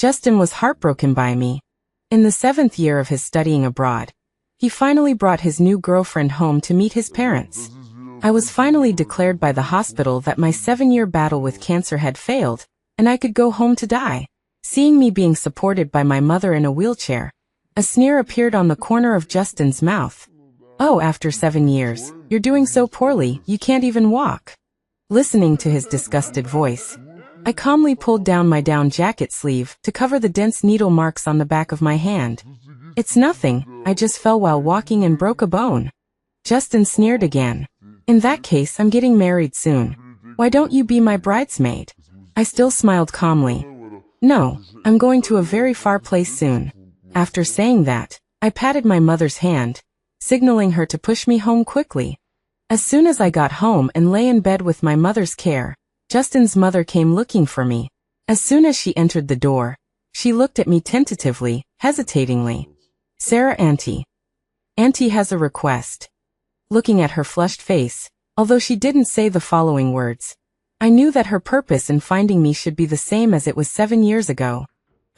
Justin was heartbroken by me. In the 7th year of his studying abroad, he finally brought his new girlfriend home to meet his parents. I was finally declared by the hospital that my 7-year battle with cancer had failed, and I could go home to die. Seeing me being supported by my mother in a wheelchair, a sneer appeared on the corner of Justin's mouth. "Oh, after 7 years, you're doing so poorly, you can't even walk." Listening to his disgusted voice, I calmly pulled down my down jacket sleeve to cover the dense needle marks on the back of my hand. "It's nothing, I just fell while walking and broke a bone." Justin sneered again. "In that case, I'm getting married soon. Why don't you be my bridesmaid?" I still smiled calmly. "No, I'm going to a very far place soon." After saying that, I patted my mother's hand, signaling her to push me home quickly. As soon as I got home and lay in bed with my mother's care, Justin's mother came looking for me. As soon as she entered the door, she looked at me tentatively, hesitatingly. "Sarah, Auntie. Auntie has a request." Looking at her flushed face, although she didn't say the following words, I knew that her purpose in finding me should be the same as it was 7 years ago.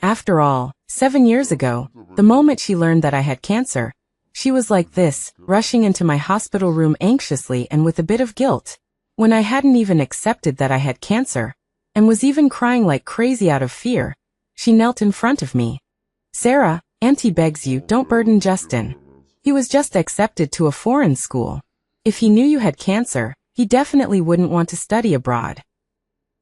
After all, 7 years ago, the moment she learned that I had cancer, she was like this, rushing into my hospital room anxiously and with a bit of guilt, when I hadn't even accepted that I had cancer, and was even crying like crazy out of fear. She knelt in front of me. "Sarah, Auntie begs you, don't burden Justin. He was just accepted to a foreign school. If he knew you had cancer, he definitely wouldn't want to study abroad.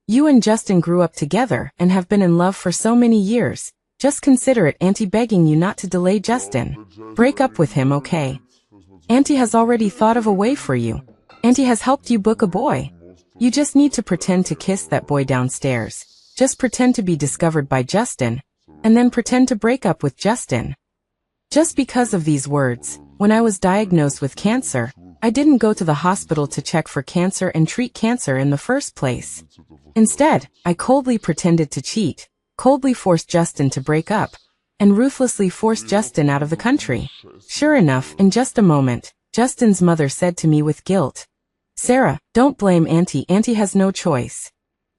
You and Justin grew up together and have been in love for so many years. Just consider it, Auntie begging you not to delay Justin. Break up with him, okay? Auntie has already thought of a way for you. Auntie has helped you book a boy. You just need to pretend to kiss that boy downstairs. Just pretend to be discovered by Justin, and then pretend to break up with Justin." Just because of these words, when I was diagnosed with cancer, I didn't go to the hospital to check for cancer and treat cancer in the first place. Instead, I coldly pretended to cheat, coldly forced Justin to break up, and ruthlessly forced Justin out of the country. Sure enough, in just a moment, Justin's mother said to me with guilt, "Sarah, don't blame Auntie. Auntie has no choice.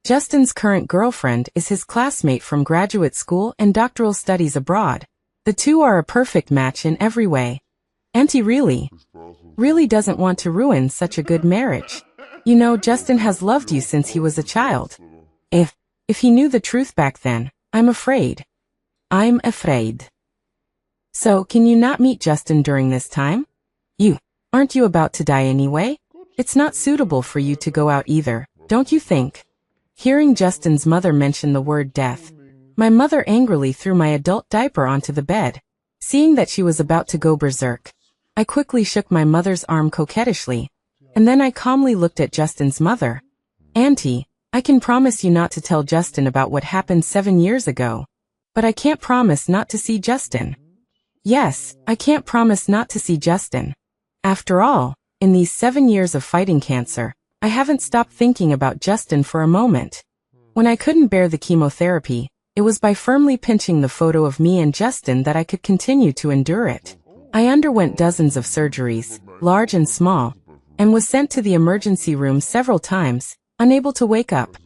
Justin's current girlfriend is his classmate from graduate school and doctoral studies abroad. The two are a perfect match in every way. Auntie really doesn't want to ruin such a good marriage. You know, Justin has loved you since he was a child. If he knew the truth back then, I'm afraid. So, can you not meet Justin during this time? Aren't you about to die anyway? It's not suitable for you to go out either, don't you think?" Hearing Justin's mother mention the word death, my mother angrily threw my adult diaper onto the bed. Seeing that she was about to go berserk, I quickly shook my mother's arm coquettishly, and then I calmly looked at Justin's mother. "Auntie, I can promise you not to tell Justin about what happened 7 years ago. But I can't promise not to see Justin." Yes, I can't promise not to see Justin. After all, in these 7 years of fighting cancer, I haven't stopped thinking about Justin for a moment. When I couldn't bear the chemotherapy, it was by firmly pinching the photo of me and Justin that I could continue to endure it. I underwent dozens of surgeries, large and small, and was sent to the emergency room several times, unable to wake up.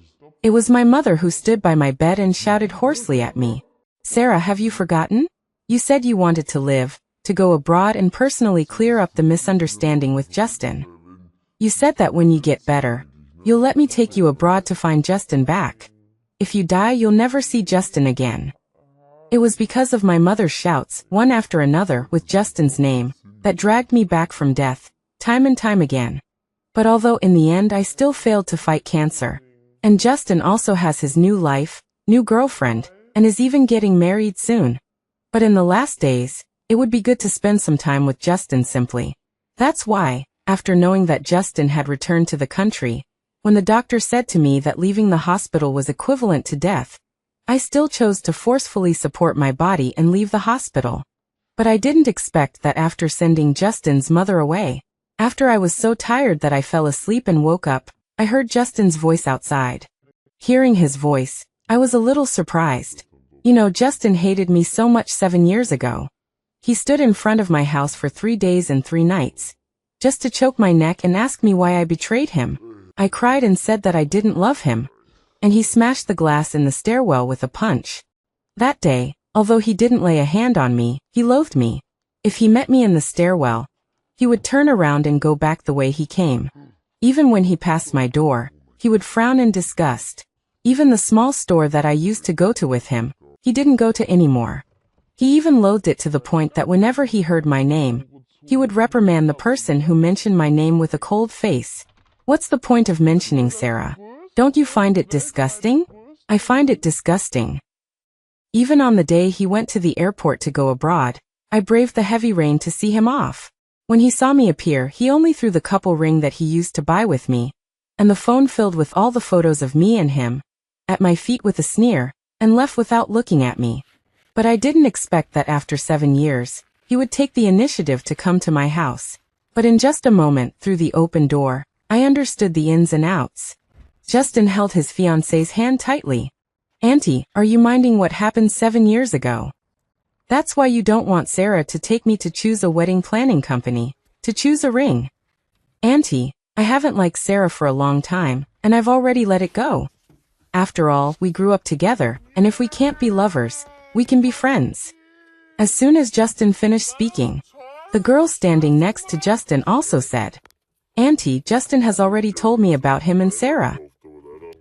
It was my mother who stood by my bed and shouted hoarsely at me, "Sarah, have you forgotten? You said you wanted to live, to go abroad and personally clear up the misunderstanding with Justin. You said that when you get better, you'll let me take you abroad to find Justin back. If you die, you'll never see Justin again." It was because of my mother's shouts, one after another with Justin's name, that dragged me back from death, time and time again. But although in the end I still failed to fight cancer, and Justin also has his new life, new girlfriend, and is even getting married soon. But in the last days, it would be good to spend some time with Justin simply. That's why, after knowing that Justin had returned to the country, when the doctor said to me that leaving the hospital was equivalent to death, I still chose to forcefully support my body and leave the hospital. But I didn't expect that after sending Justin's mother away, after I was so tired that I fell asleep and woke up, I heard Justin's voice outside. Hearing his voice, I was a little surprised. You know, Justin hated me so much 7 years ago. He stood in front of my house for 3 days and 3 nights, just to choke my neck and ask me why I betrayed him. I cried and said that I didn't love him, and he smashed the glass in the stairwell with a punch. That day, although he didn't lay a hand on me, he loathed me. If he met me in the stairwell, he would turn around and go back the way he came. Even when he passed my door, he would frown in disgust. Even the small store that I used to go to with him, he didn't go to anymore. He even loathed it to the point that whenever he heard my name, he would reprimand the person who mentioned my name with a cold face. What's the point of mentioning Sarah? Don't you find it disgusting? I find it disgusting. Even on the day he went to the airport to go abroad, I braved the heavy rain to see him off. When he saw me appear, he only threw the couple ring that he used to buy with me, and the phone filled with all the photos of me and him, at my feet with a sneer, and left without looking at me. But I didn't expect that after 7 years, he would take the initiative to come to my house. But in just a moment, through the open door, I understood the ins and outs. Justin held his fiancée's hand tightly. "Auntie, are you minding what happened 7 years ago? That's why you don't want Sarah to take me to choose a wedding planning company, to choose a ring. Auntie, I haven't liked Sarah for a long time, and I've already let it go. After all, we grew up together, and if we can't be lovers, we can be friends." As soon as Justin finished speaking, the girl standing next to Justin also said, "Auntie, Justin has already told me about him and Sarah.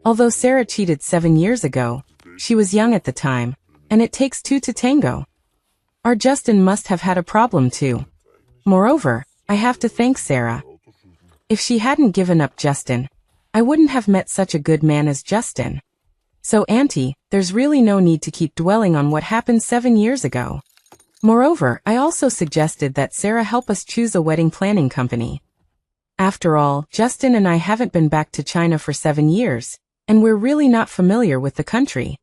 Although Sarah cheated 7 years ago, she was young at the time, and it takes two to tango. Our Justin must have had a problem too. Moreover, I have to thank Sarah. If she hadn't given up Justin, I wouldn't have met such a good man as Justin. So Auntie, there's really no need to keep dwelling on what happened 7 years ago. Moreover, I also suggested that Sarah help us choose a wedding planning company. After all, Justin and I haven't been back to China for 7 years, and we're really not familiar with the country.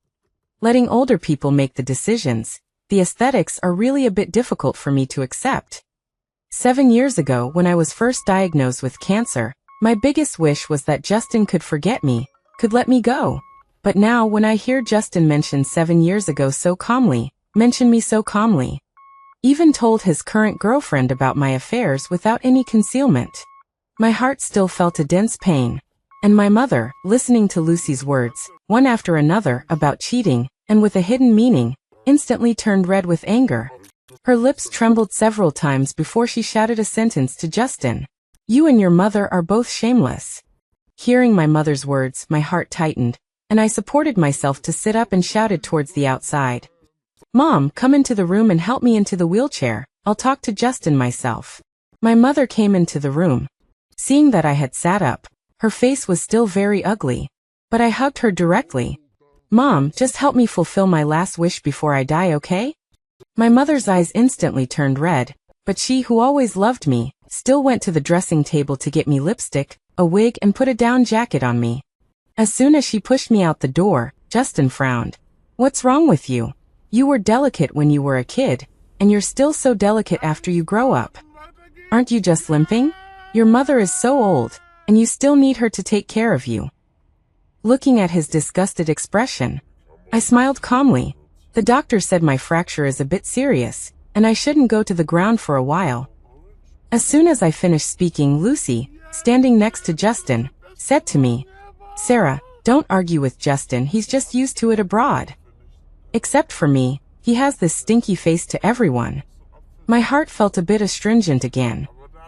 Letting older people make the decisions, the aesthetics are really a bit difficult for me to accept. 7 years ago, when I was first diagnosed with cancer, my biggest wish was that Justin could forget me, could let me go. But now when I hear Justin mention 7 years ago so calmly, mention me so calmly, even told his current girlfriend about my affairs without any concealment, my heart still felt a dense pain. And my mother, listening to Lucy's words, one after another, about cheating, and with a hidden meaning, instantly turned red with anger. Her lips trembled several times before she shouted a sentence to Justin. "You and your mother are both shameless." Hearing my mother's words, my heart tightened, and I supported myself to sit up and shouted towards the outside. "Mom, come into the room and help me into the wheelchair. I'll talk to Justin myself." My mother came into the room. Seeing that I had sat up, her face was still very ugly, but I hugged her directly. "Mom, just help me fulfill my last wish before I die, okay?" My mother's eyes instantly turned red, but she, who always loved me, still went to the dressing table to get me lipstick, a wig, and put a down jacket on me. As soon as she pushed me out the door, Justin frowned. "What's wrong with you? You were delicate when you were a kid, and you're still so delicate after you grow up. Aren't you just limping? Your mother is so old, and you still need her to take care of you." Looking at his disgusted expression, I smiled calmly. "The doctor said my fracture is a bit serious, and I shouldn't go to the ground for a while." As soon as I finished speaking, Lucy, standing next to Justin, said to me, "Sarah, don't argue with Justin, he's just used to it abroad. Except for me, he has this stinky face to everyone." My heart felt a bit astringent again.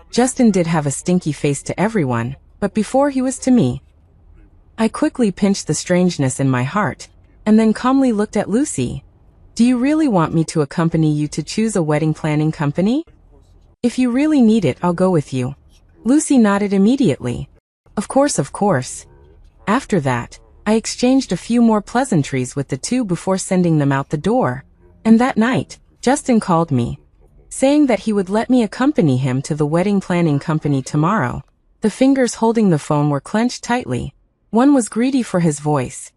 Justin did have a stinky face to everyone, but before he was to me. I quickly pinched the strangeness in my heart, and then calmly looked at Lucy. "Do you really want me to accompany you to choose a wedding planning company? If you really need it, I'll go with you." Lucy nodded immediately. Of course, of course." After that, I exchanged a few more pleasantries with the two before sending them out the door. And that night, Justin called me, saying that he would let me accompany him to the wedding planning company tomorrow. The fingers holding the phone were clenched tightly. One was greedy for his voice.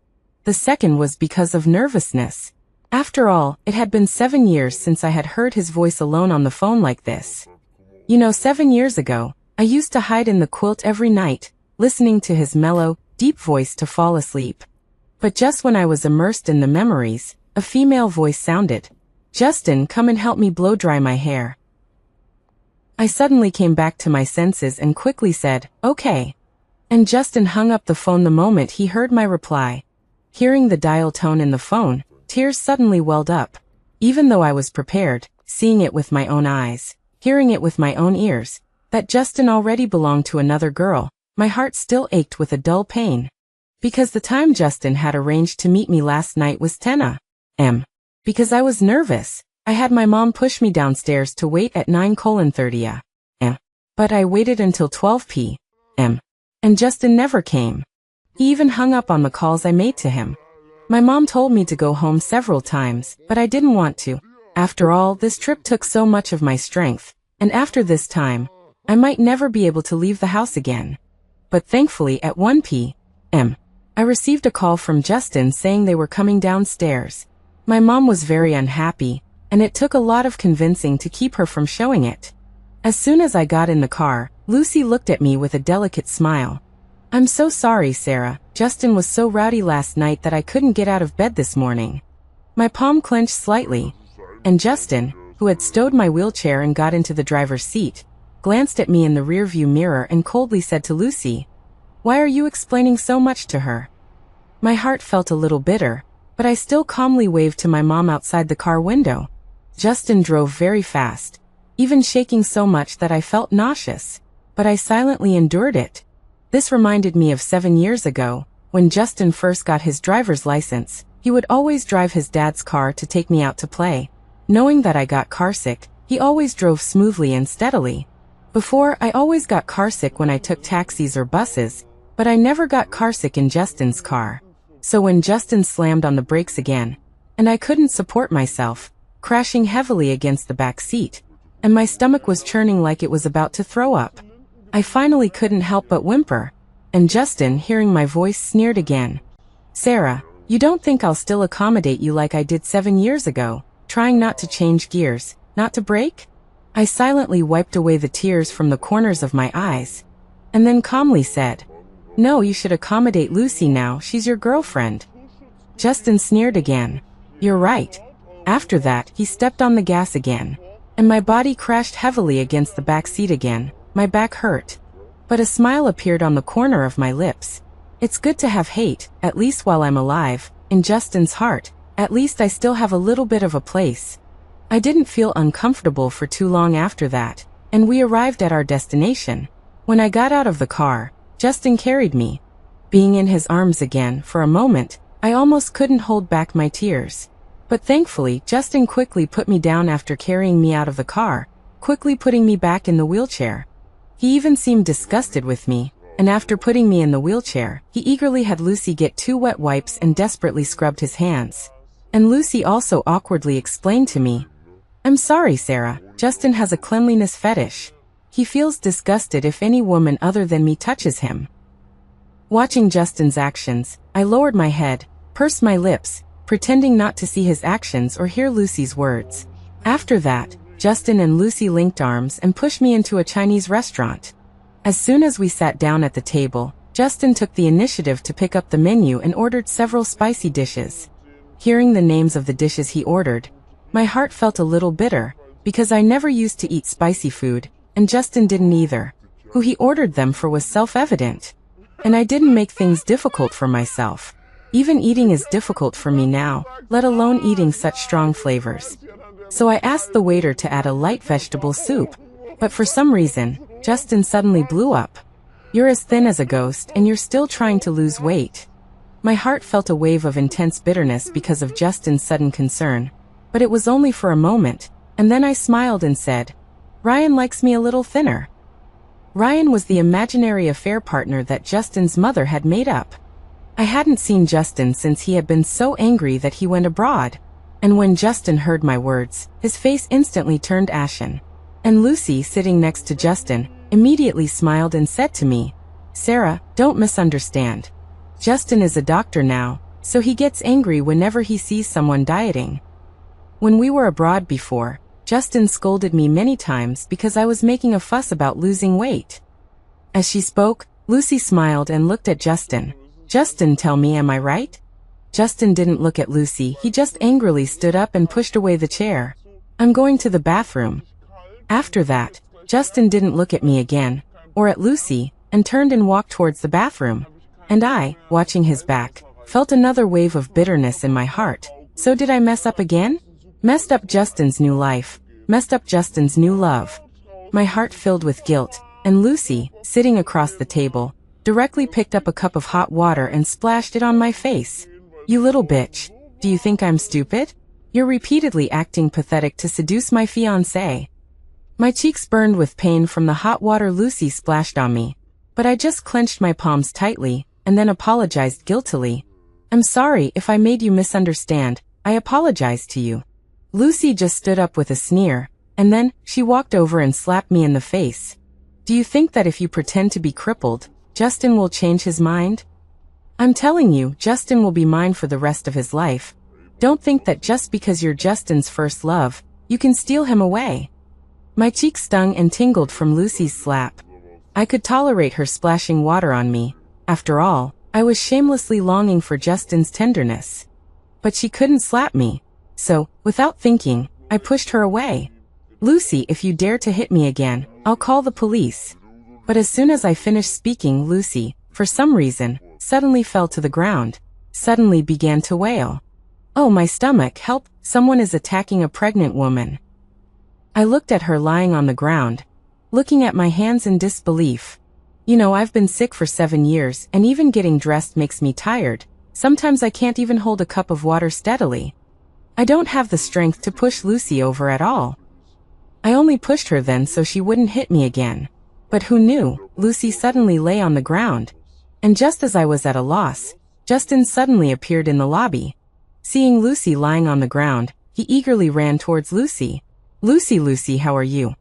The second was because of nervousness. After all, it had been 7 years since I had heard his voice alone on the phone like this. 7 years ago, I used to hide in the quilt every night, listening to his mellow, deep voice to fall asleep. But just when I was immersed in the memories, a female voice sounded. "Justin, come and help me blow dry my hair." I suddenly came back to my senses and quickly said, "Okay." And Justin hung up the phone the moment he heard my reply. Hearing the dial tone in the phone, Tears suddenly welled up. Even though I was prepared, seeing it with my own eyes, hearing it with my own ears, that Justin already belonged to another girl, my heart still ached with a dull pain. Because the time Justin had arranged to meet me last night was 10 a.m. Because I was nervous, I had my mom push me downstairs to wait at 9:30 a.m. But I waited until 12 p.m. and Justin never came. He even hung up on the calls I made to him. My mom told me to go home several times, but I didn't want to. After all, this trip took so much of my strength, and after this time, I might never be able to leave the house again. But thankfully at 1 p.m., I received a call from Justin saying they were coming downstairs. My mom was very unhappy, and it took a lot of convincing to keep her from showing it. As soon as I got in the car, Lucy looked at me with a delicate smile. "I'm so sorry, Sarah. Justin was so rowdy last night that I couldn't get out of bed this morning." My palm clenched slightly, and Justin, who had stowed my wheelchair and got into the driver's seat, glanced at me in the rearview mirror and coldly said to Lucy, "Why are you explaining so much to her?" My heart felt a little bitter, but I still calmly waved to my mom outside the car window. Justin drove very fast, even shaking so much that I felt nauseous, but I silently endured it. This reminded me of 7 years ago, when Justin first got his driver's license. He would always drive his dad's car to take me out to play. Knowing that I got carsick, he always drove smoothly and steadily. Before, I always got carsick when I took taxis or buses, but I never got carsick in Justin's car. So when Justin slammed on the brakes again, and I couldn't support myself, crashing heavily against the back seat, and my stomach was churning like it was about to throw up, I finally couldn't help but whimper, and Justin, hearing my voice, sneered again. "Sarah, you don't think I'll still accommodate you like I did 7 years ago, trying not to change gears, not to brake?" I silently wiped away the tears from the corners of my eyes, and then calmly said, "No, you should accommodate Lucy now, she's your girlfriend." Justin sneered again. "You're right." After that, he stepped on the gas again, and my body crashed heavily against the back seat again. My back hurt, but a smile appeared on the corner of my lips. It's good to have hate, at least while I'm alive, in Justin's heart. At least I still have a little bit of a place. I didn't feel uncomfortable for too long after that, and we arrived at our destination. When I got out of the car, Justin carried me. Being in his arms again, for a moment, I almost couldn't hold back my tears. But thankfully, Justin quickly put me down after carrying me out of the car, quickly putting me back in the wheelchair. He even seemed disgusted with me, and after putting me in the wheelchair, he eagerly had Lucy get 2 wet wipes and desperately scrubbed his hands. And Lucy also awkwardly explained to me, "I'm sorry, Sarah, Justin has a cleanliness fetish. He feels disgusted if any woman other than me touches him." Watching Justin's actions, I lowered my head, pursed my lips, pretending not to see his actions or hear Lucy's words. After that, Justin and Lucy linked arms and pushed me into a Chinese restaurant. As soon as we sat down at the table, Justin took the initiative to pick up the menu and ordered several spicy dishes. Hearing the names of the dishes he ordered, my heart felt a little bitter, because I never used to eat spicy food, and Justin didn't either. Who he ordered them for was self-evident. And I didn't make things difficult for myself. Even eating is difficult for me now, let alone eating such strong flavors. So I asked the waiter to add a light vegetable soup, but for some reason, Justin suddenly blew up. "You're as thin as a ghost and you're still trying to lose weight." My heart felt a wave of intense bitterness because of Justin's sudden concern, but it was only for a moment, and then I smiled and said, "Ryan likes me a little thinner." Ryan was the imaginary affair partner that Justin's mother had made up. I hadn't seen Justin since he had been so angry that he went abroad. And when Justin heard my words, his face instantly turned ashen. And Lucy, sitting next to Justin, immediately smiled and said to me, "Sarah, don't misunderstand. Justin is a doctor now, so he gets angry whenever he sees someone dieting. When we were abroad before, Justin scolded me many times because I was making a fuss about losing weight." As she spoke, Lucy smiled and looked at Justin. "Justin, tell me, am I right?" Justin didn't look at Lucy, he just angrily stood up and pushed away the chair. "I'm going to the bathroom." After that, Justin didn't look at me again, or at Lucy, and turned and walked towards the bathroom. And I, watching his back, felt another wave of bitterness in my heart. So did I mess up again? Messed up Justin's new life. Messed up Justin's new love. My heart filled with guilt, and Lucy, sitting across the table, directly picked up a cup of hot water and splashed it on my face. You little bitch. Do you think I'm stupid? You're repeatedly acting pathetic to seduce my fiancé. My cheeks burned with pain from the hot water Lucy splashed on me, but I just clenched my palms tightly, and then apologized guiltily. I'm sorry if I made you misunderstand. I apologize to you. Lucy just stood up with a sneer, and then she walked over and slapped me in the face. Do you think that if you pretend to be crippled, Justin will change his mind? I'm telling you, Justin will be mine for the rest of his life. Don't think that just because you're Justin's first love, you can steal him away. My cheeks stung and tingled from Lucy's slap. I could tolerate her splashing water on me. After all, I was shamelessly longing for Justin's tenderness. But she couldn't slap me. So, without thinking, I pushed her away. Lucy, if you dare to hit me again, I'll call the police. But as soon as I finished speaking, Lucy, for some reason, suddenly fell to the ground. Suddenly began to wail. Oh, my stomach, help, someone is attacking a pregnant woman. I looked at her lying on the ground, looking at my hands in disbelief. You know, I've been sick for 7 years, and even getting dressed makes me tired. Sometimes I can't even hold a cup of water steadily. I don't have the strength to push Lucy over at all. I only pushed her then so she wouldn't hit me again. But who knew, Lucy suddenly lay on the ground. And just as I was at a loss, Justin suddenly appeared in the lobby. Seeing Lucy lying on the ground, he eagerly ran towards Lucy. Lucy, Lucy, how are you?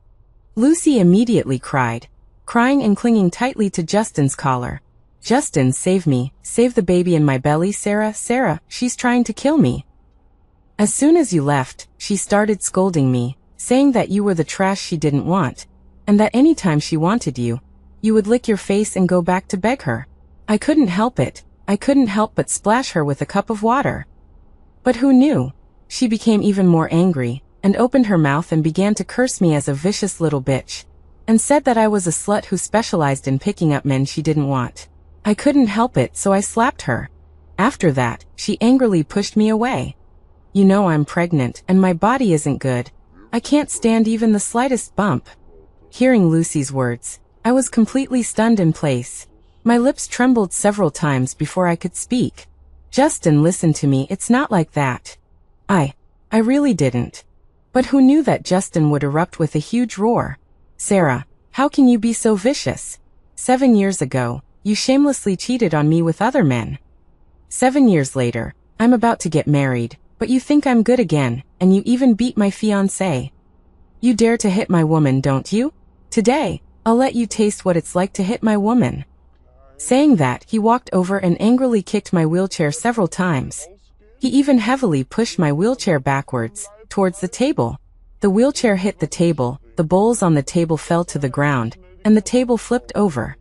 Lucy immediately cried, crying and clinging tightly to Justin's collar. Justin, save me, save the baby in my belly, Sarah, Sarah, she's trying to kill me. As soon as you left, she started scolding me, saying that you were the trash she didn't want, and that anytime she wanted you, you would lick your face and go back to beg her. I couldn't help it. I couldn't help but splash her with a cup of water. But who knew? She became even more angry, and opened her mouth and began to curse me as a vicious little bitch, and said that I was a slut who specialized in picking up men she didn't want. I couldn't help it, so I slapped her. After that, she angrily pushed me away. You know I'm pregnant, and my body isn't good. I can't stand even the slightest bump. Hearing Lucy's words, I was completely stunned in place. My lips trembled several times before I could speak. Justin, listen to me, it's not like that. I really didn't. But who knew that Justin would erupt with a huge roar? Sarah, how can you be so vicious? 7 years ago, you shamelessly cheated on me with other men. 7 years later, I'm about to get married, but you think I'm good again, and you even beat my fiancé. You dare to hit my woman, don't you? Today, I'll let you taste what it's like to hit my woman. Saying that, he walked over and angrily kicked my wheelchair several times. He even heavily pushed my wheelchair backwards, towards the table. The wheelchair hit the table, the bowls on the table fell to the ground, and the table flipped over.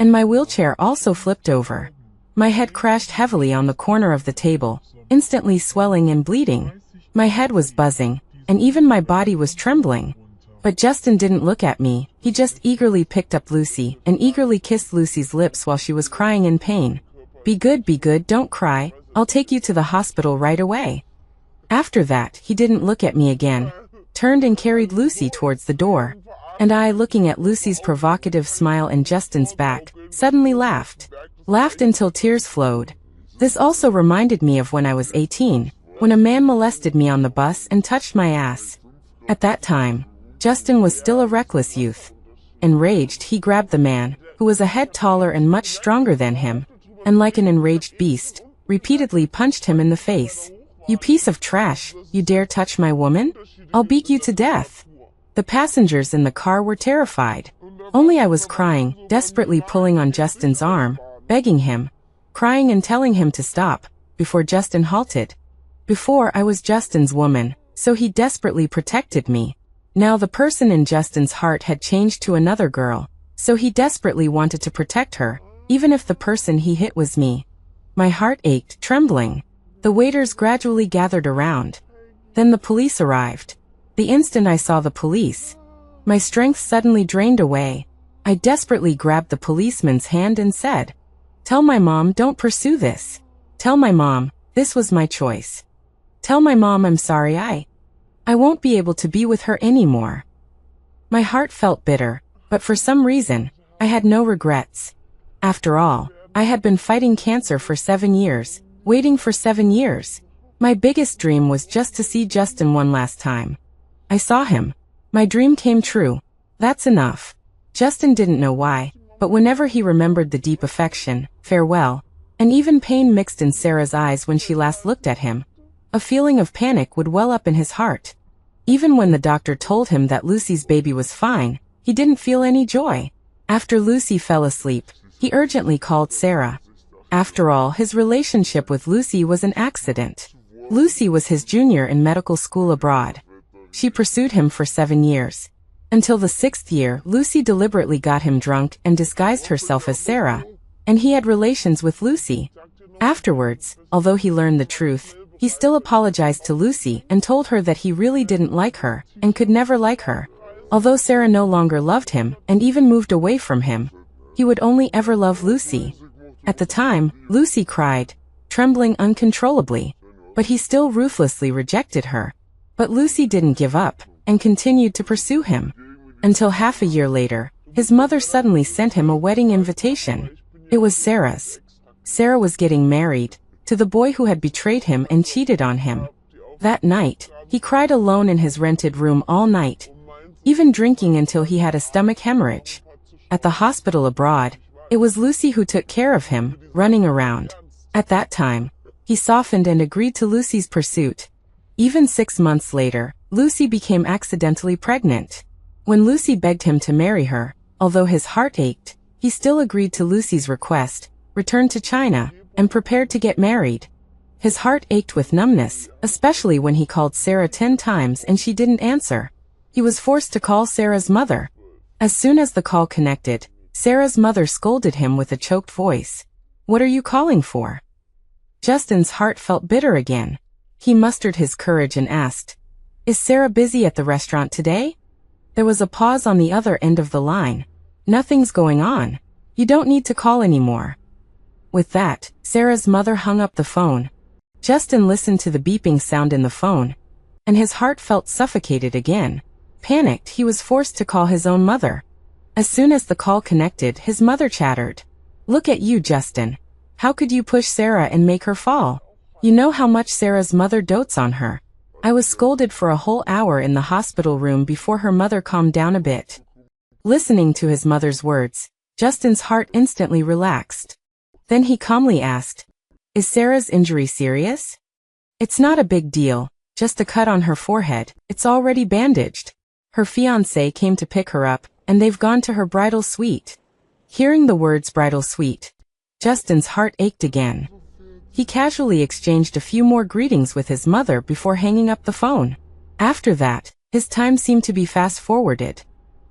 And my wheelchair also flipped over. My head crashed heavily on the corner of the table, instantly swelling and bleeding. My head was buzzing, and even my body was trembling. But Justin didn't look at me, he just eagerly picked up Lucy, and eagerly kissed Lucy's lips while she was crying in pain. Be good, don't cry, I'll take you to the hospital right away. After that, he didn't look at me again, turned and carried Lucy towards the door. And I, looking at Lucy's provocative smile and Justin's back, suddenly laughed. Laughed until tears flowed. This also reminded me of when I was 18, when a man molested me on the bus and touched my ass. At that time, Justin was still a reckless youth. Enraged, he grabbed the man, who was a head taller and much stronger than him, and like an enraged beast, repeatedly punched him in the face. You piece of trash, you dare touch my woman? I'll beat you to death. The passengers in the car were terrified. Only I was crying, desperately pulling on Justin's arm, begging him, crying and telling him to stop, before Justin halted. Before, I was Justin's woman, so he desperately protected me. Now the person in Justin's heart had changed to another girl, so he desperately wanted to protect her, even if the person he hit was me. My heart ached, trembling. The waiters gradually gathered around. Then the police arrived. The instant I saw the police, my strength suddenly drained away. I desperately grabbed the policeman's hand and said, "Tell my mom, don't pursue this. Tell my mom, this was my choice. Tell my mom I'm sorry I won't be able to be with her anymore. My heart felt bitter, but for some reason, I had no regrets. After all, I had been fighting cancer for 7 years, waiting for 7 years. My biggest dream was just to see Justin one last time. I saw him. My dream came true. That's enough. Justin didn't know why, but whenever he remembered the deep affection, farewell, and even pain mixed in Sarah's eyes when she last looked at him, a feeling of panic would well up in his heart. Even when the doctor told him that Lucy's baby was fine, he didn't feel any joy. After Lucy fell asleep, he urgently called Sarah. After all, his relationship with Lucy was an accident. Lucy was his junior in medical school abroad. She pursued him for 7 years. Until the 6th year, Lucy deliberately got him drunk and disguised herself as Sarah, and he had relations with Lucy. Afterwards, although he learned the truth, he still apologized to Lucy and told her that he really didn't like her and could never like her. Although Sarah no longer loved him and even moved away from him, he would only ever love Lucy. At the time, Lucy cried, trembling uncontrollably, but he still ruthlessly rejected her. But Lucy didn't give up and continued to pursue him. Until half a year later, his mother suddenly sent him a wedding invitation. It was Sarah's. Sarah was getting married to the boy who had betrayed him and cheated on him. That night, he cried alone in his rented room all night, even drinking until he had a stomach hemorrhage. At the hospital abroad, it was Lucy who took care of him, running around. At that time, he softened and agreed to Lucy's pursuit. Even 6 months later, Lucy became accidentally pregnant. When Lucy begged him to marry her, although his heart ached, he still agreed to Lucy's request, returned to China, and prepared to get married. His heart ached with numbness, especially when he called Sarah 10 times and she didn't answer. He was forced to call Sarah's mother. As soon as the call connected, Sarah's mother scolded him with a choked voice. "What are you calling for?" Justin's heart felt bitter again. He mustered his courage and asked, "Is Sarah busy at the restaurant today?" There was a pause on the other end of the line. "Nothing's going on. You don't need to call anymore." With that, Sarah's mother hung up the phone. Justin listened to the beeping sound in the phone, and his heart felt suffocated again. Panicked, he was forced to call his own mother. As soon as the call connected, his mother chattered. "Look at you, Justin. How could you push Sarah and make her fall? You know how much Sarah's mother dotes on her. I was scolded for a whole hour in the hospital room before her mother calmed down a bit." Listening to his mother's words, Justin's heart instantly relaxed. Then he calmly asked, "Is Sarah's injury serious?" "It's not a big deal, just a cut on her forehead. It's already bandaged. Her fiancé came to pick her up, and they've gone to her bridal suite." Hearing the words bridal suite, Justin's heart ached again. He casually exchanged a few more greetings with his mother before hanging up the phone. After that, his time seemed to be fast-forwarded.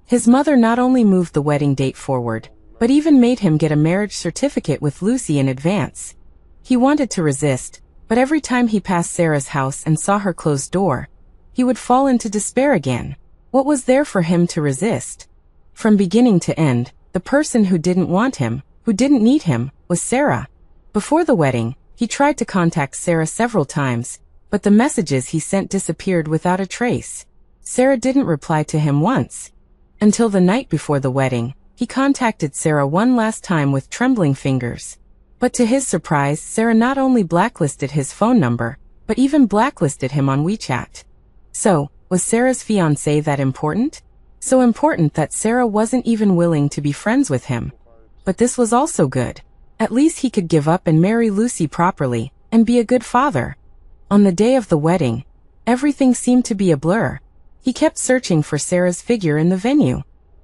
His mother not only moved the wedding date forward, but even made him get a marriage certificate with Lucy in advance. He wanted to resist, but every time he passed Sarah's house and saw her closed door, he would fall into despair again. What was there for him to resist? From beginning to end, the person who didn't want him, who didn't need him, was Sarah. Before the wedding, he tried to contact Sarah several times, but the messages he sent disappeared without a trace. Sarah didn't reply to him once. Until the night before the wedding, he contacted Sarah one last time with trembling fingers. But to his surprise, Sarah not only blacklisted his phone number, but even blacklisted him on WeChat. So, was Sarah's fiancé that important? So important that Sarah wasn't even willing to be friends with him. But this was also good. At least he could give up and marry Lucy properly, and be a good father. On the day of the wedding, everything seemed to be a blur. He kept searching for Sarah's figure in the venue.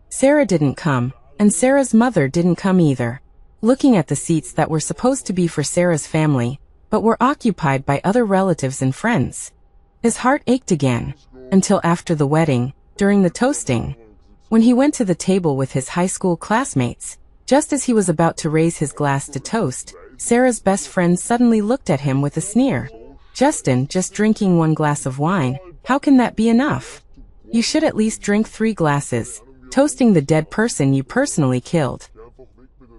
Sarah didn't come, and Sarah's mother didn't come either. Looking at the seats that were supposed to be for Sarah's family, but were occupied by other relatives and friends, his heart ached again, until after the wedding, during the toasting. When he went to the table with his high school classmates, just as he was about to raise his glass to toast, Sarah's best friend suddenly looked at him with a sneer. "Justin, just drinking 1 glass of wine, how can that be enough? You should at least drink 3 glasses, toasting the dead person you personally killed."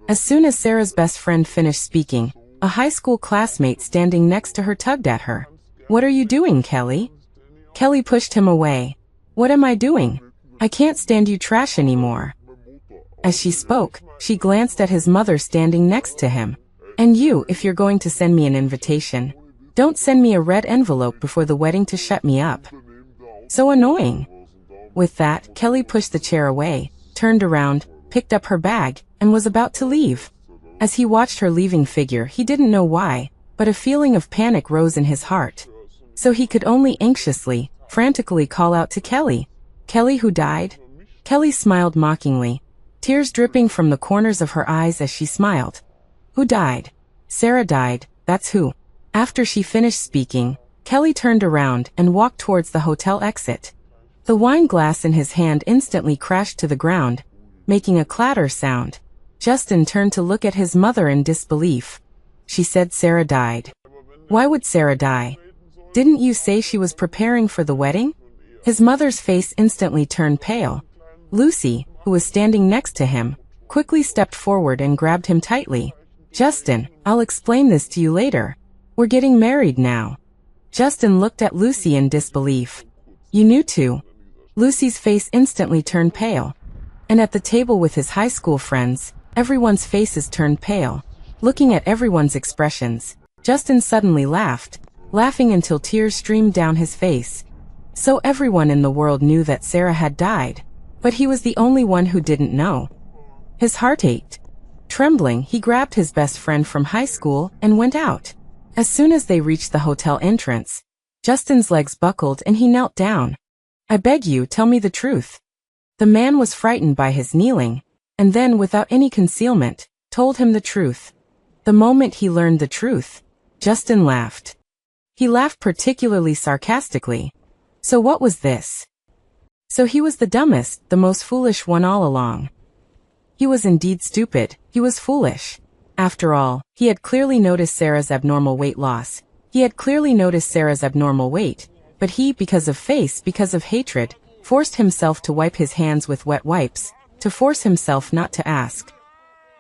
As soon as Sarah's best friend finished speaking, a high school classmate standing next to her tugged at her. "What are you doing, Kelly?" Kelly pushed him away. "What am I doing? I can't stand you trash anymore." As she spoke, she glanced at his mother standing next to him. "And you, if you're going to send me an invitation, don't send me a red envelope before the wedding to shut me up." So annoying. With that, Kelly pushed the chair away, turned around, picked up her bag, and was about to leave. As he watched her leaving figure, he didn't know why, but a feeling of panic rose in his heart. So he could only anxiously, frantically call out to Kelly. "Kelly who died?" Kelly smiled mockingly, tears dripping from the corners of her eyes as she smiled. "Who died?" "Sarah died, that's who." After she finished speaking, Kelly turned around and walked towards the hotel exit. The wine glass in his hand instantly crashed to the ground, making a clatter sound. Justin turned to look at his mother in disbelief. She said Sarah died. Why would Sarah die? Didn't you say she was preparing for the wedding? His mother's face instantly turned pale. Lucy, who was standing next to him, quickly stepped forward and grabbed him tightly. "Justin, I'll explain this to you later. We're getting married now." Justin looked at Lucy in disbelief. "You knew too?" Lucy's face instantly turned pale. And at the table with his high school friends, everyone's faces turned pale. Looking at everyone's expressions, Justin suddenly laughed, laughing until tears streamed down his face. So everyone in the world knew that Sarah had died, but he was the only one who didn't know. His heart ached. Trembling, he grabbed his best friend from high school and went out. As soon as they reached the hotel entrance, Justin's legs buckled and he knelt down. "I beg you, tell me the truth." The man was frightened by his kneeling, and then, without any concealment, told him the truth. The moment he learned the truth, Justin laughed. He laughed particularly sarcastically. So what was this? So he was the dumbest, the most foolish one all along. He was indeed stupid, he was foolish. After all, he had clearly noticed Sarah's abnormal weight loss. He had clearly noticed Sarah's abnormal weight, but he, because of hatred, forced himself to wipe his hands with wet wipes, to force himself not to ask.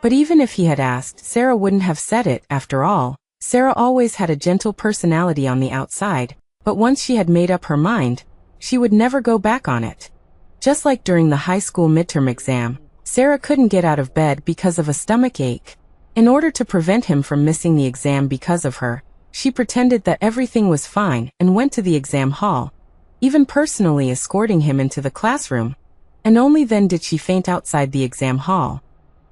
But even if he had asked, Sarah wouldn't have said it, after all. Sarah always had a gentle personality on the outside, but once she had made up her mind, she would never go back on it. Just like during the high school midterm exam, Sarah couldn't get out of bed because of a stomach ache. In order to prevent him from missing the exam because of her, she pretended that everything was fine and went to the exam hall, even personally escorting him into the classroom, and only then did she faint outside the exam hall.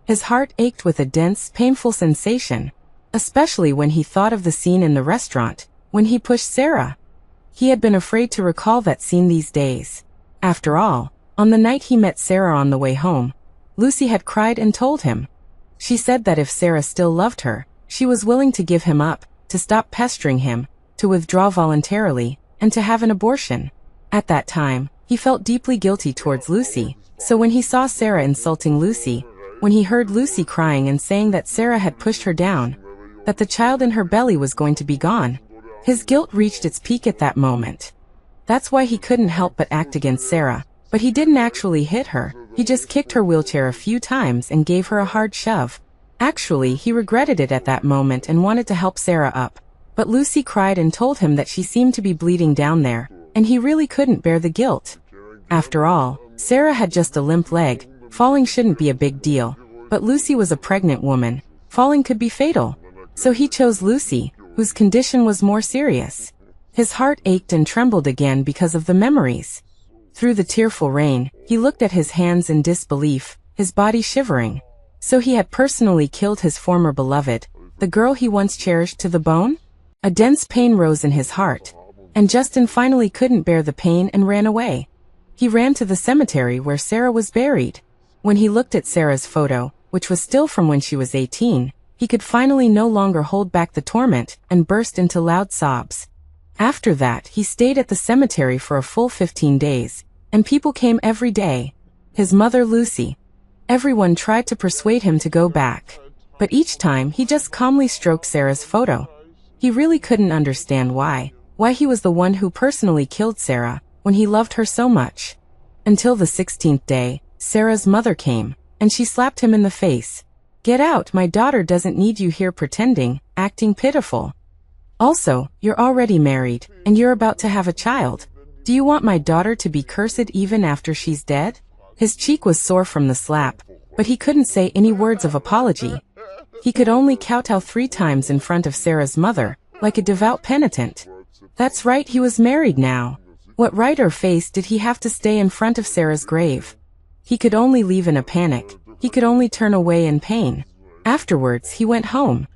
His heart ached with a dense, painful sensation, especially when he thought of the scene in the restaurant, when he pushed Sarah. He had been afraid to recall that scene these days. After all, on the night he met Sarah on the way home, Lucy had cried and told him. She said that if Sarah still loved her, she was willing to give him up, to stop pestering him, to withdraw voluntarily, and to have an abortion. At that time, he felt deeply guilty towards Lucy, so when he saw Sarah insulting Lucy, when he heard Lucy crying and saying that Sarah had pushed her down, that the child in her belly was going to be gone, his guilt reached its peak at that moment. That's why he couldn't help but act against Sarah, but he didn't actually hit her, he just kicked her wheelchair a few times and gave her a hard shove. Actually, he regretted it at that moment and wanted to help Sarah up, but Lucy cried and told him that she seemed to be bleeding down there, and he really couldn't bear the guilt. After all, Sarah had just a limp leg, falling shouldn't be a big deal, but Lucy was a pregnant woman, falling could be fatal. So he chose Lucy, whose condition was more serious. His heart ached and trembled again because of the memories. Through the tearful rain, he looked at his hands in disbelief, his body shivering. So he had personally killed his former beloved, the girl he once cherished to the bone? A dense pain rose in his heart, and Justin finally couldn't bear the pain and ran away. He ran to the cemetery where Sarah was buried. When he looked at Sarah's photo, which was still from when she was 18, he could finally no longer hold back the torment and burst into loud sobs. After that, he stayed at the cemetery for a full 15 days, and people came every day. His mother, Lucy. Everyone tried to persuade him to go back, but each time he just calmly stroked Sarah's photo. He really couldn't understand why he was the one who personally killed Sarah when he loved her so much. Until the 16th day, Sarah's mother came, and she slapped him in the face. "Get out, my daughter doesn't need you here pretending, acting pitiful." Also, you're already married, and you're about to have a child. Do you want my daughter to be cursed even after she's dead? His cheek was sore from the slap, but he couldn't say any words of apology. He could only kowtow 3 times in front of Sarah's mother, like a devout penitent. That's right, he was married now. What right or face did he have to stay in front of Sarah's grave? He could only leave in a panic. He could only turn away in pain. Afterwards, he went home.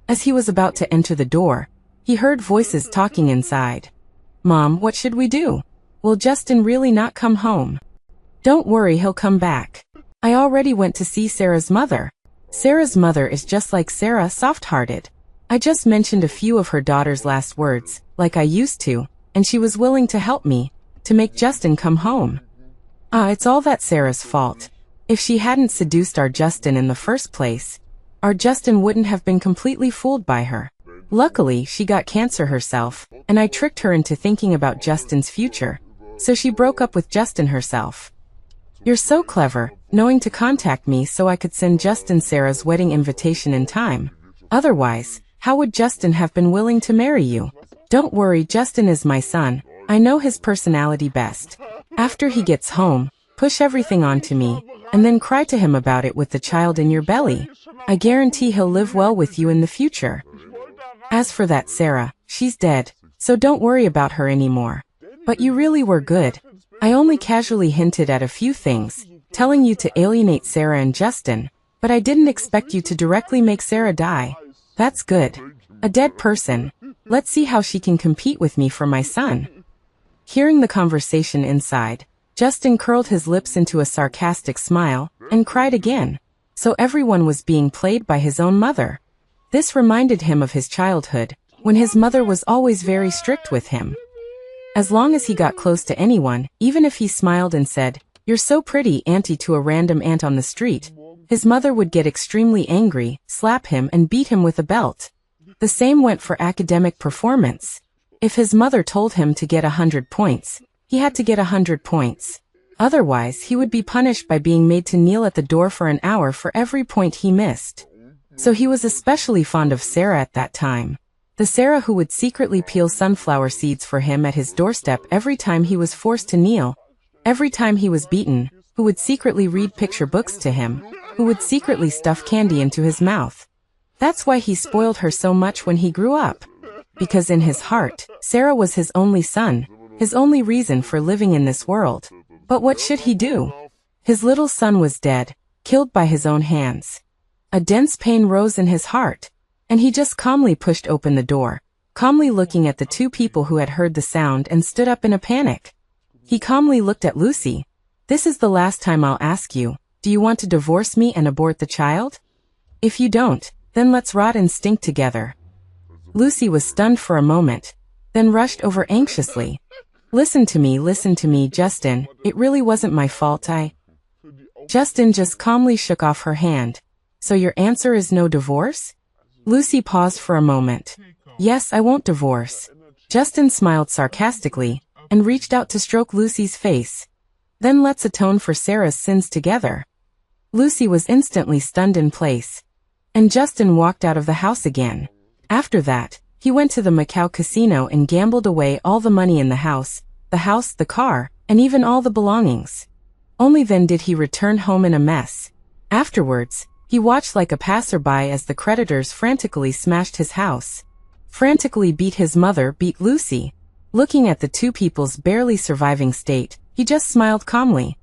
As he was about to enter the door, he heard voices talking inside. Mom, what should we do? Will Justin really not come home? Don't worry, he'll come back. I already went to see Sarah's mother. Sarah's mother is just like Sarah, soft-hearted. I just mentioned a few of her daughter's last words, like I used to, and she was willing to help me, to make Justin come home. It's all that Sarah's fault. If she hadn't seduced our Justin in the first place, our Justin wouldn't have been completely fooled by her. Luckily, she got cancer herself, and I tricked her into thinking about Justin's future, so she broke up with Justin herself. You're so clever, knowing to contact me so I could send Justin Sarah's wedding invitation in time. Otherwise, how would Justin have been willing to marry you? Don't worry, Justin is my son. I know his personality best. After he gets home, push everything onto me, and then cry to him about it with the child in your belly. I guarantee he'll live well with you in the future. As for that Sarah, she's dead, so don't worry about her anymore. But you really were good. I only casually hinted at a few things, telling you to alienate Sarah and Justin, but I didn't expect you to directly make Sarah die. That's good. A dead person. Let's see how she can compete with me for my son. Hearing the conversation inside, Justin curled his lips into a sarcastic smile and cried again. So everyone was being played by his own mother. This reminded him of his childhood, when his mother was always very strict with him. As long as he got close to anyone, even if he smiled and said, "You're so pretty, auntie," to a random aunt on the street, his mother would get extremely angry, slap him and beat him with a belt. The same went for academic performance. If his mother told him to get 100 points, he had to get 100 points. Otherwise, he would be punished by being made to kneel at the door for an hour for every point he missed. So he was especially fond of Sarah at that time. The Sarah who would secretly peel sunflower seeds for him at his doorstep every time he was forced to kneel, every time he was beaten, who would secretly read picture books to him, who would secretly stuff candy into his mouth. That's why he spoiled her so much when he grew up. Because in his heart, Sarah was his only son, his only reason for living in this world. But what should he do? His little son was dead, killed by his own hands. A dense pain rose in his heart, and he just calmly pushed open the door, calmly looking at the 2 people who had heard the sound and stood up in a panic. He calmly looked at Lucy. This is the last time I'll ask you, do you want to divorce me and abort the child? If you don't, then let's rot and stink together. Lucy was stunned for a moment, then rushed over anxiously. Listen to me, Justin, it really wasn't my fault. Justin just calmly shook off her hand. So your answer is no divorce? Lucy paused for a moment. Yes, I won't divorce. Justin smiled sarcastically and reached out to stroke Lucy's face. Then let's atone for Sarah's sins together. Lucy was instantly stunned in place. And Justin walked out of the house again. After that, he went to the Macau casino and gambled away all the money in the house, the car, and even all the belongings. Only then did he return home in a mess. Afterwards, he watched like a passerby as the creditors frantically smashed his house, frantically beat his mother, beat Lucy. Looking at the 2 people's barely surviving state, he just smiled calmly.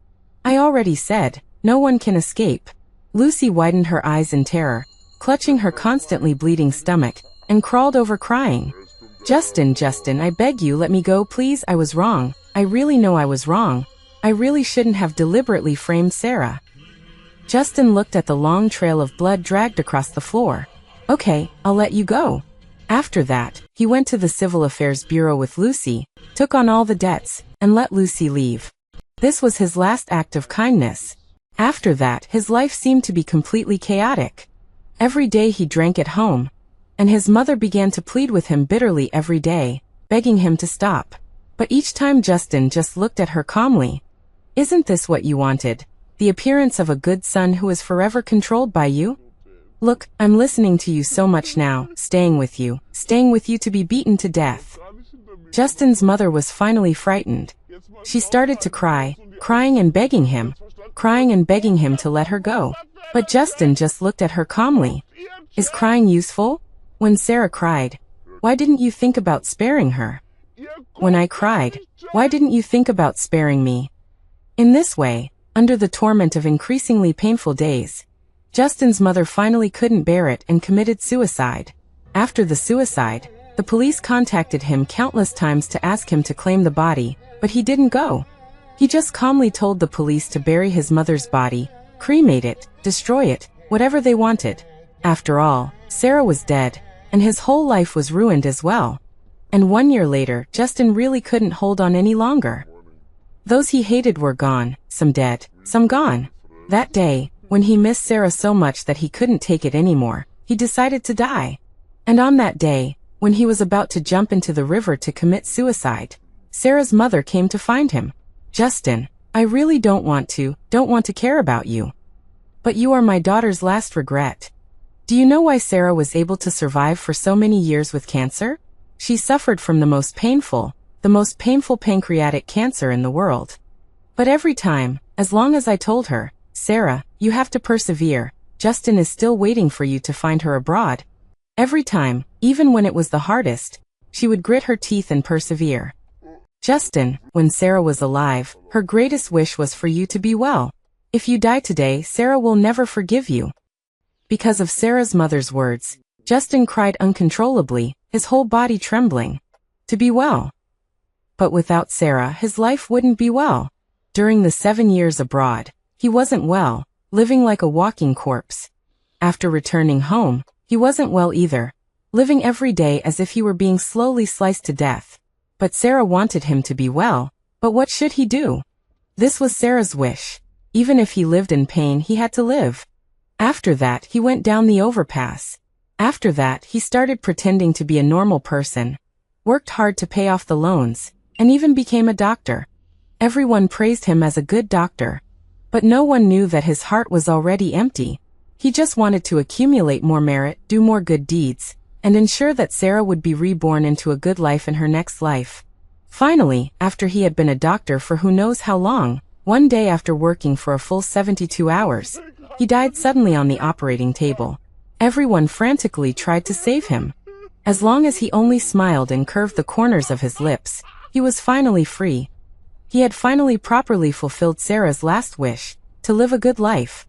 I already said, no one can escape. Lucy widened her eyes in terror, clutching her constantly bleeding stomach, and crawled over crying. Justin, I beg you, let me go, please. I was wrong. I really know I was wrong. I really shouldn't have deliberately framed Sarah. Justin looked at the long trail of blood dragged across the floor. Okay, I'll let you go. After that, he went to the Civil Affairs Bureau with Lucy, took on all the debts, and let Lucy leave. This was his last act of kindness. After that, his life seemed to be completely chaotic. Every day he drank at home, and his mother began to plead with him bitterly every day, begging him to stop. But each time Justin just looked at her calmly. Isn't this what you wanted? The appearance of a good son who is forever controlled by you? Look, I'm listening to you so much now, staying with you to be beaten to death. Justin's mother was finally frightened. She started to cry, crying and begging him to let her go. But Justin just looked at her calmly. Is crying useful? When Sarah cried, why didn't you think about sparing her? When I cried, why didn't you think about sparing me? In this way, under the torment of increasingly painful days, Justin's mother finally couldn't bear it and committed suicide. After the suicide, the police contacted him countless times to ask him to claim the body, but he didn't go. He just calmly told the police to bury his mother's body, cremate it, destroy it, whatever they wanted. After all, Sarah was dead, and his whole life was ruined as well. And 1 year later, Justin really couldn't hold on any longer. Those he hated were gone, some dead, some gone. That day, when he missed Sarah so much that he couldn't take it anymore, he decided to die. And on that day, when he was about to jump into the river to commit suicide, Sarah's mother came to find him. Justin, I really don't want to care about you. But you are my daughter's last regret. Do you know why Sarah was able to survive for so many years with cancer? She suffered from the most painful pancreatic cancer in the world. But every time, as long as I told her, Sarah, you have to persevere, Justin is still waiting for you to find her abroad. Every time, even when it was the hardest, she would grit her teeth and persevere. Justin, when Sarah was alive, her greatest wish was for you to be well. If you die today, Sarah will never forgive you. Because of Sarah's mother's words, Justin cried uncontrollably, his whole body trembling. To be well. But without Sarah, his life wouldn't be well. During the 7 years abroad, he wasn't well, living like a walking corpse. After returning home, he wasn't well either, living every day as if he were being slowly sliced to death. But Sarah wanted him to be well, but what should he do? This was Sarah's wish. Even if he lived in pain, he had to live. After that, he went down the overpass. After that, he started pretending to be a normal person, worked hard to pay off the loans, and even became a doctor. Everyone praised him as a good doctor. But no one knew that his heart was already empty. He just wanted to accumulate more merit, do more good deeds, and ensure that Sarah would be reborn into a good life in her next life. Finally, after he had been a doctor for who knows how long, one day after working for a full 72 hours, he died suddenly on the operating table. Everyone frantically tried to save him. As long as he only smiled and curved the corners of his lips, he was finally free. He had finally properly fulfilled Sarah's last wish, to live a good life.